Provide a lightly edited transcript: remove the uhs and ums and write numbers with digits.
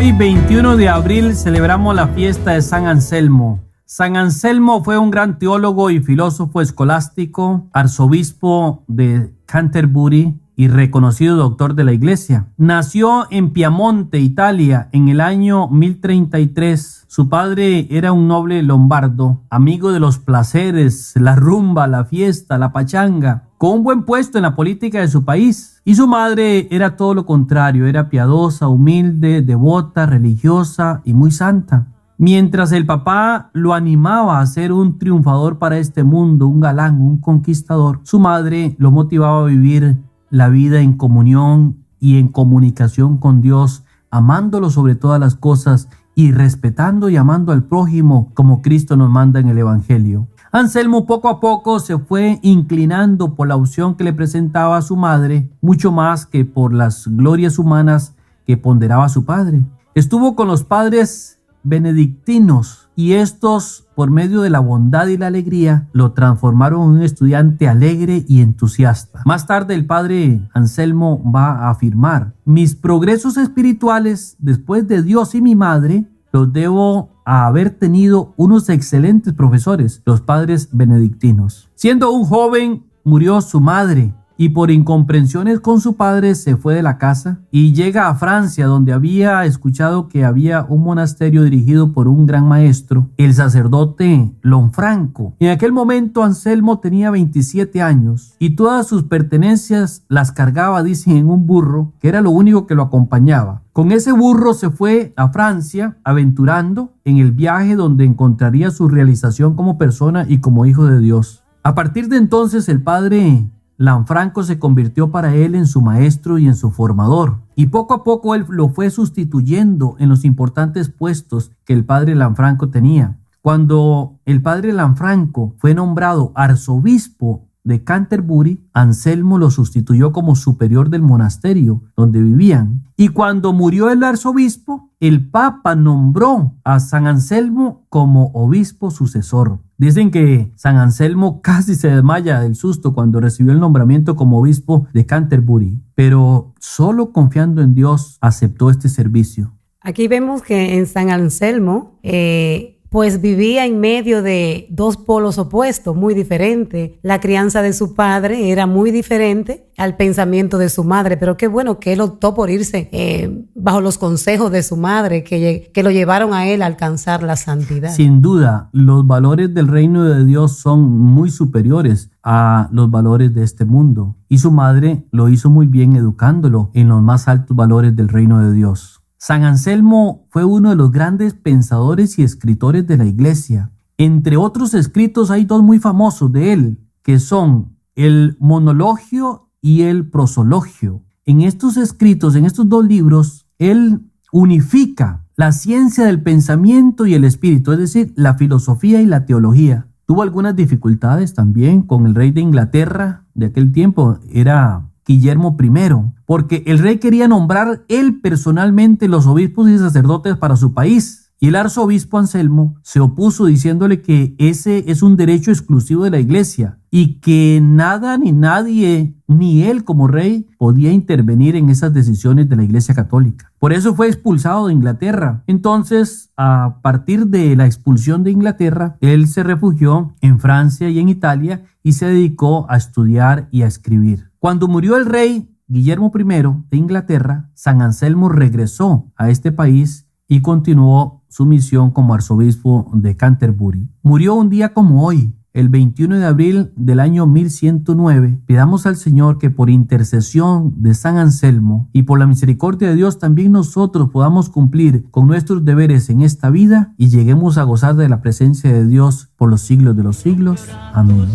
Hoy, 21 de abril, celebramos la fiesta de San Anselmo. San Anselmo fue un gran teólogo y filósofo escolástico, arzobispo de Canterbury y reconocido doctor de la Iglesia. Nació en Piamonte, Italia, en el año 1033. Su padre era un noble lombardo, amigo de los placeres, la rumba, la fiesta, la pachanga, con un buen puesto en la política de su país. Y su madre era todo lo contrario, era piadosa, humilde, devota, religiosa y muy santa. Mientras el papá lo animaba a ser un triunfador para este mundo, un galán, un conquistador, su madre lo motivaba a vivir la vida en comunión y en comunicación con Dios, amándolo sobre todas las cosas y respetando y amando al prójimo como Cristo nos manda en el Evangelio. Anselmo poco a poco se fue inclinando por la opción que le presentaba a su madre, mucho más que por las glorias humanas que ponderaba su padre. Estuvo con los padres benedictinos y estos, por medio de la bondad y la alegría, lo transformaron en un estudiante alegre y entusiasta. Más tarde el padre Anselmo va a afirmar: mis progresos espirituales después de Dios y mi madre los debo a haber tenido unos excelentes profesores, los padres benedictinos. Siendo un joven murió su madre y por incomprensiones con su padre se fue de la casa y llega a Francia, donde había escuchado que había un monasterio dirigido por un gran maestro, el sacerdote Lanfranco. En aquel momento Anselmo tenía 27 años y todas sus pertenencias las cargaba, dicen, en un burro, que era lo único que lo acompañaba. Con ese burro se fue a Francia, aventurando en el viaje donde encontraría su realización como persona y como hijo de Dios. A partir de entonces el padre Lanfranco se convirtió para él en su maestro y en su formador, y poco a poco él lo fue sustituyendo en los importantes puestos que el padre Lanfranco tenía. Cuando el padre Lanfranco fue nombrado arzobispo de Canterbury, Anselmo lo sustituyó como superior del monasterio donde vivían. Y cuando murió el arzobispo, el papa nombró a San Anselmo como obispo sucesor. Dicen que San Anselmo casi se desmaya del susto cuando recibió el nombramiento como obispo de Canterbury, pero solo confiando en Dios aceptó este servicio. Aquí vemos que en San Anselmo pues vivía en medio de dos polos opuestos, muy diferentes. La crianza de su padre era muy diferente al pensamiento de su madre, pero qué bueno que él optó por irse bajo los consejos de su madre, que lo llevaron a él a alcanzar la santidad. Sin duda, los valores del reino de Dios son muy superiores a los valores de este mundo, y su madre lo hizo muy bien educándolo en los más altos valores del reino de Dios. San Anselmo fue uno de los grandes pensadores y escritores de la Iglesia. Entre otros escritos hay dos muy famosos de él, que son el Monologio y el Prosologio. En estos escritos, en estos dos libros, él unifica la ciencia del pensamiento y el espíritu, es decir, la filosofía y la teología. Tuvo algunas dificultades también con el rey de Inglaterra de aquel tiempo, era Guillermo I, porque el rey quería nombrar él personalmente los obispos y sacerdotes para su país. Y el arzobispo Anselmo se opuso diciéndole que ese es un derecho exclusivo de la Iglesia y que nada ni nadie, ni él como rey, podía intervenir en esas decisiones de la Iglesia Católica. Por eso fue expulsado de Inglaterra. Entonces, a partir de la expulsión de Inglaterra, él se refugió en Francia y en Italia y se dedicó a estudiar y a escribir. Cuando murió el rey Guillermo I de Inglaterra, San Anselmo regresó a este país y continuó su misión como arzobispo de Canterbury. Murió un día como hoy, el 21 de abril del año 1109. Pidamos al Señor que por intercesión de San Anselmo y por la misericordia de Dios también nosotros podamos cumplir con nuestros deberes en esta vida y lleguemos a gozar de la presencia de Dios por los siglos de los siglos. Amén.